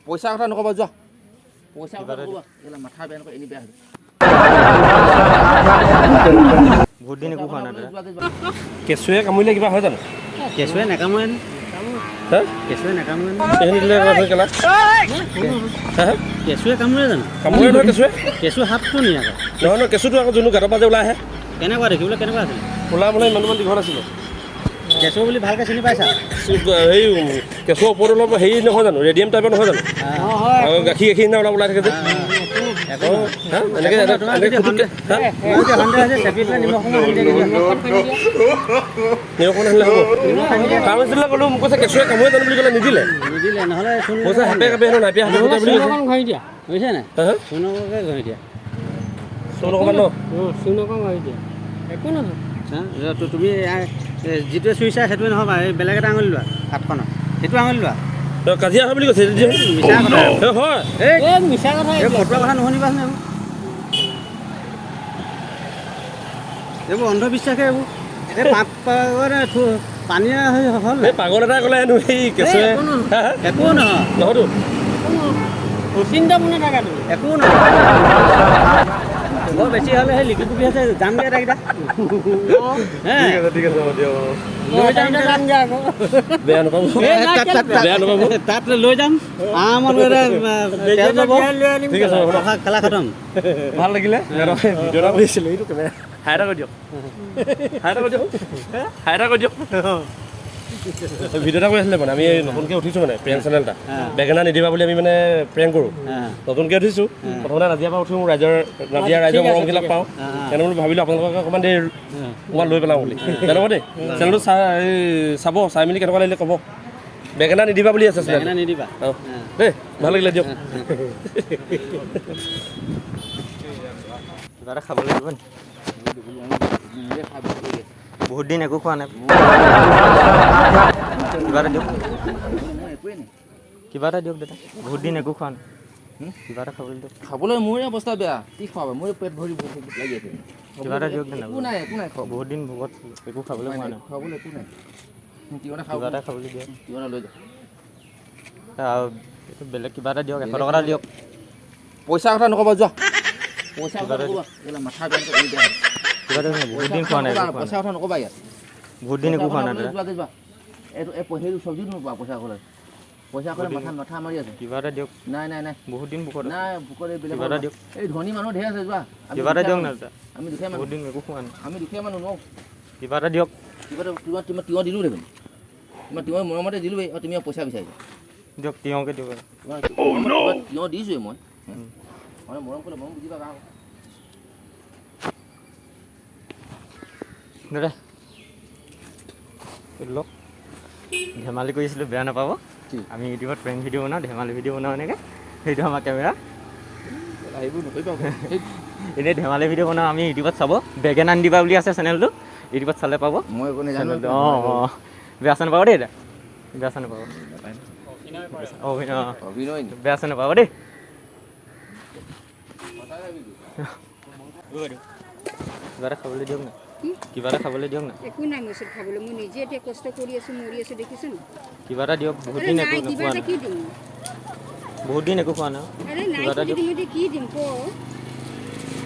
পইচা কথা নকবা যোৱা পইচা কথা নকবা এলা মাথা বেয়া নকয় এনি বেয়া হৈছে বহুত দিন একো খোৱা নাই কেঁচুৱে কামুৰিলে কিবা হয় জানো কেঁচুৱে নাকামোৰে কেঁচুৱে নাকামোৰে কেঁচুৱে কামোৰে জানো কামুৰে নহয় কেঁচুৱে কেঁচু সাপটো নি আকৌ নহয় নহয় কেঁচুটো আকৌ যোনটো গাঁতৰ পৰা যে ওলাই আহে কেনেকুৱা দেখিবলৈ কেনেকুৱা আছিলে ওলাই মানে ইমান দীঘল আছিলে কেঁচু বুলি ভালকৈ চিনি পাইছা হেৰি কেঁচুৰ ওপৰত অলপ হেৰি নহয় জানো ৰেডিয়াম টাইপৰ নহয় জানো আৰু গাখীৰ নিচিনা অলপ ওলাই থাকে যে নিমখ আনিলে হ'ব ফাৰ্মাচীলৈ গ'লো মোক কৈছে কেঁচুৱে কামুৰে জানো বুলি ক'লে নিদিলে নহ'লে কৈছে সাপে কাপে হেনো নাইপিয়া হাতে বুলি কৈছে ঘঁহি দিয়া বুজিছে নাই চূণকে ঘঁহি দিয়া চোন অকণমান ন চূণকে ঘঁহি দিয়া একো নহয় তুমি যিটোৱে চুইছা সেইটোৱে নহ'ব এই বেলেগ এটা আঙুলি লোৱা হাতখনত সেইটো আঙুলি লোৱা কাজিয়া হয় বুলি কৈছে মিছা কথা হয় এই মিছা কথা এই ফটোৱা কথা নুশুনিবাচোন এইবোৰ অন্ধবিশ্বাসে এইবোৰ এই পানীয়া হ'ল এই পাগল এটা ক'লে হেনো এই কেঁচুৱে একো নহয় নহয়তো চিন্তা মনে থাকা তুমি একো নহয় বৰ বেছি হ'লে সেই লিখি পুখি আছে যাম দে এটাকেইটা ঠিক আছে হ'ব দিয়ক বেয়া নাপাব তাত লৈ যাম ঠিক আছে খেলা খতম ভাল লাগিলে ভিডিঅ' এটা কৰি আছিলোঁ এইটো কেমেৰা হাই এটা কৰি দিয়ক হাই এটা কৰি দিয়ক ভিডিঅ' এটা কৰি আছিলে মানে আমি নতুনকৈ উঠিছোঁ মানে প্ৰেংক চেনেল এটা বেঙেনা নিদিবা বুলি আমি মানে প্ৰেংক কৰোঁ নতুনকৈ উঠিছোঁ প্ৰথমতে নাজিয়াৰ পৰা উঠোঁ ৰাইজৰ মৰমবিলাক পাওঁ তেনে বুলি ভাবিলোঁ আপোনালোকক অকণমান দেৰি অকণমান লৈ পেলাওঁ বুলি তেনেকুৱা দেই চেনেলটো চাব চাই মেলি কেনেকুৱা লাগিলে ক'ব বেঙেনা নিদিবা বুলি আছে বেঙেনা নিদিবা অঁ দেই ভাল লাগিলে দিয়ক কিবা এটা খাব লাগিব নি বহুত দিন একো খোৱা নাই কিবা এটা দিয়ক দাদা বহুত দিন একো খোৱা নাই কিবা এটা খাবলৈ দিয়ক খাবলৈ মোৰে অৱস্থা বেয়া কি খোৱাব মোৰ পেট ভৰি লাগি আছে কিবা এটা দিয়ক একো নাই খোৱা বহুত দিন ভোকত একো খাবলৈ পোৱা নাই খাবলৈ একো নাই কিবা এটা খাবলৈ দিয়ক কিবা লৈ যাওক আৰু বেলেগ কিবা এটা দিয়ক 100 টকা এটা দিয়ক পইচা কথা নকবা যোৱা পইচা কথা নকবা মাথা বেয়া কিবা এটা বহুত দিন খোৱা নাই পইচা কথা নকবা ইয়াত বহুত দিন একো খোৱা নাই যোৱা এইটো এই চব্জি নোপোৱা পইচা ক'লে মাথা মাৰি আছে কিবা এটা দিয়ক নাই বহুত দিন ভোকত নাই ভোকত বেলেগ কিবা এটা দিয়ক এই ধনী মানুহ ঢেৰ আছে যোৱা কিবা এটা দিয়ক না আমি দুখীয়া মানুহ বহুত দিন একো খোৱা নাই আমি দুখীয়া মানুহ ন কিবা এটা দিয়ক কিবা এটা তিয়হ দিলোঁ দেখোন তিয়হ মৰমতে দিলোঁৱেই আৰু তুমি পইচা বিচাৰিছা দিয়ক তিয়হকে দিয়ক তিয়হ দিছোঁৱেই মই মৰম কৰিলে মৰম বুজিবা গাঁও দাদা লওক ধেমালি কৰিছিলোঁ বেয়া নাপাব আমি ইউটিউবত প্ৰেংক ভিডিঅ' বনাওঁ ধেমালি ভিডিঅ' বনাওঁ এনেকৈ সেইটো আমাৰ কেমেৰা আহিব নকৰিবা এনেই ধেমালি ভিডিঅ' বনাওঁ আমি ইউটিউবত চাব বেঙেনা নিদিবা বুলি আছে চেনেলটো ইউটিউবত চালে পাব মই একো নাজানো অঁ বেয়া চেনে পাব দেই দাদা বেয়া চেনে পাব অভিনয় বেয়া চেনে পাব দেই কিবা এটা খাবলৈ দিয়ক না কিবা এটা খাবলৈ দিয়ক না একো নাই মোৰ খাবলৈ মই নিজে এতিয়া কষ্ট কৰি আছোঁ মৰি আছোঁ দেখিছোঁ কিবা এটা দিয়ক বহুত দিন একো খোৱা নাই কি দিম বহুত দিন একো খোৱা নাই আৰে নাই কি দিম ক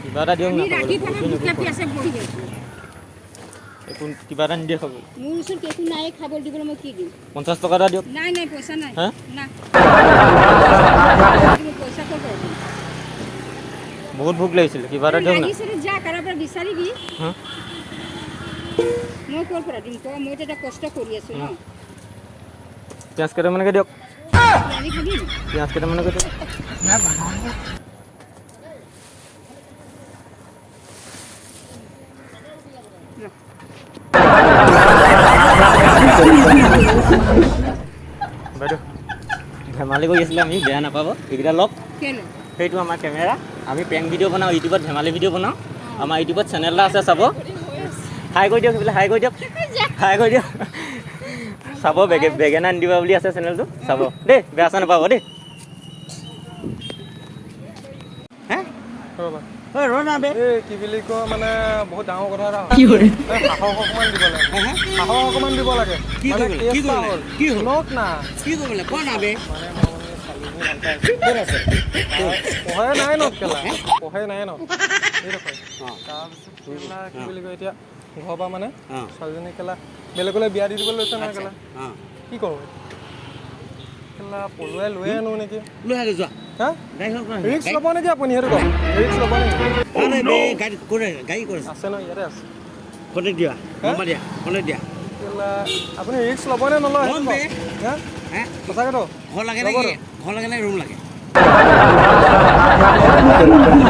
কিবা এটা দিয়ক না একো কিবা এটা নিদিয়ে খাব মোৰ ওচৰত একো নাই খাবলৈ দিবলৈ মই কি দিম 50 টকা এটা দিয়ক নাই পইচা নাই না পইচা ক'ৰ পৰা দিম বহুত ভোক লাগিছিল কিবা এটা দিয়ক না যা কাৰোবাৰ পৰা বিচাৰিবি মই ক'ৰ পৰা দিম ক মই এতিয়া কষ্ট কৰি আছোঁ ন পিঁয়াজ কেইটামানকে দিয়ক পিঁয়াজ কেইটামানকে দিয়ক বাইদেউ ধেমালি কৰি আছিলে আমি বেয়া নাপাব এইকেইটা লওক সেইটো আমাৰ কেমেৰা আমি প্ৰেংক ভিডিঅ' বনাওঁ ইউটিউবত ধেমালি ভিডিঅ' বনাওঁ আমাৰ ইউটিউবত চেনেল এটা আছে চাব হাই কৰি দিয়ক সেইবিলাক হাই কৰি দিয়ক চাব বেঙেনা নিদিবা বুলি আছে চেনেলটো চাব দেই বেয়া চেনে নাপাব দেই কি বুলি কয় মানে বহুত ডাঙৰ কথা এটা সাহস অকণমান দিব লাগে কি আপুনি ভাল পাই আছে ক'ত আছে পঢ়াই নাই ন কেলা পঢ়াই নাই ন এইডোখৰ অঁ তাৰপিছত কেলা কি বুলি কয় এতিয়া ঘৰৰ পৰা মানে অঁ ছোৱালীজনী কেলা বেলেগলৈ বিয়া দি দিবলৈ লৈছে নহয় কেলা অঁ কি কৰোঁ কেলা পলুৱাই লৈ আনো নেকি লৈ আগে যোৱা হা গাড়ীখন ৰিক্স ল'ব নেকি আপুনি সেইটো কওক ৰিক্স ল'ব নেকি গাড়ী কৰে গাড়ী কৰে আছে ন ইয়াতে আছে কণ্টেক্ট দিয়া নম্বৰ দিয়া কণ্টেক্ট দিয়া কেলা আপুনি ৰিক্স ল'বনে নলয় সেইটো কওক হা হে সঁচাকেতো ঘৰ লাগে ল'ব নেকি তো। ঘৰ লাগে নে ৰুম লাগে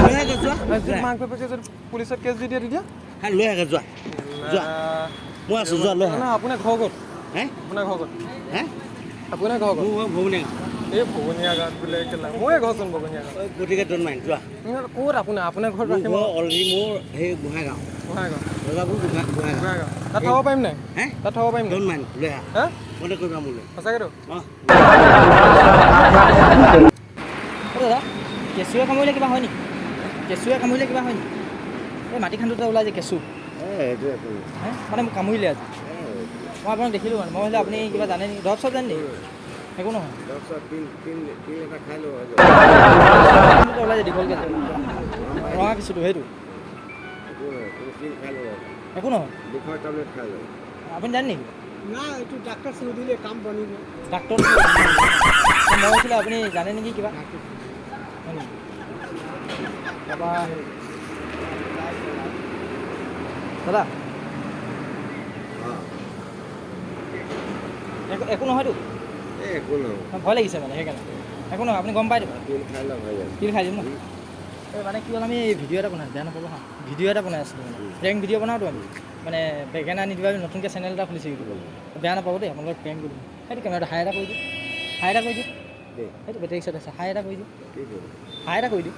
লৈ আগে যোৱা যদি মাক বাপেকে যদি পুলিচত কেছ দি দিয়ে তেতিয়া হা লৈ আগে যোৱা যোৱা মই আছোঁ যোৱা লৈ আহা না আপোনাৰ ঘৰ ক'ত হে আপোনাৰ ঘৰ ক'ত হে আপোনাৰ ঘৰ ক'ত মোৰ ভৱনীয়া এই ভগনীয়া গাঁৱত বোলে কেলা মোৰে ঘৰচোন ভগনীয়া গাঁৱত গতিকে ডন মাইন যোৱা ক'ত আপোনাৰ ঘৰত মোৰ ৰাখিম ঘৰ অলৰেডি মোৰ সেই গোহাঁইগাঁও গোহাঁইগাঁও ৰজাপুৰ গোহাঁইগাঁও গোহাঁইগাঁও তাত থ'ব পাৰিম নাই হে তাত থ'ব পাৰিম নাই ডন মাইন লৈ আহা হা কণ্টেক্ট কৰিবা মোলৈ সঁচাকেতো অঁ দাদা কেঁচুৱে কামুৰিলে কিবা হয় নেকি কেঁচুৱে কামুৰিলে কিবা হয় নেকি এই মাটি খান্দোতে ওলাই যে কেঁচু হে মানে মোক কামুৰিলে আজি মই আপোনাক দেখিলোঁ মানে মই ভাবিলোঁ আপুনি কিবা জানে নেকি দৰৱ চৰব জানে নেকি একো নহয় ওলাই যে দীঘলকৈ যে ৰঙা কেঁচুটো সেইটো একো নহয় আপুনি জানে নেকি ডাক্তৰ মই কৈছিলোঁ আপুনি জানে নেকি কিবা হয় নেকি তাৰপৰা দাদা একো নহয়তো ভয় লাগিছে মানে সেইকাৰণে একো নহয় আপুনি গম পাই দিব তিল খাই দিম ন এই মানে কি হ'ল আমি ভিডিঅ' এটা বনাইছোঁ বেয়া নাপাব হা ভিডিঅ' এটা বনাই আছিলোঁ মানে প্ৰেংক ভিডিঅ' বনাওঁতো আমি মানে বেগেনা নিদিবা আমি নতুনকৈ চেনেল এটা খুলিছোঁ ইউটিউবত বেয়া নাপাব দেই আপোনালোকৰ প্ৰেংক কৰিম সেইটো কেমেৰাটো হাই এটা কৰি দিওঁ হাই এটা কৰি দিওঁ সেইটো বেটেৰী ৰিক্সাত আছে হাই এটা কৰি দিওঁ হাই এটা কৰি দিওঁ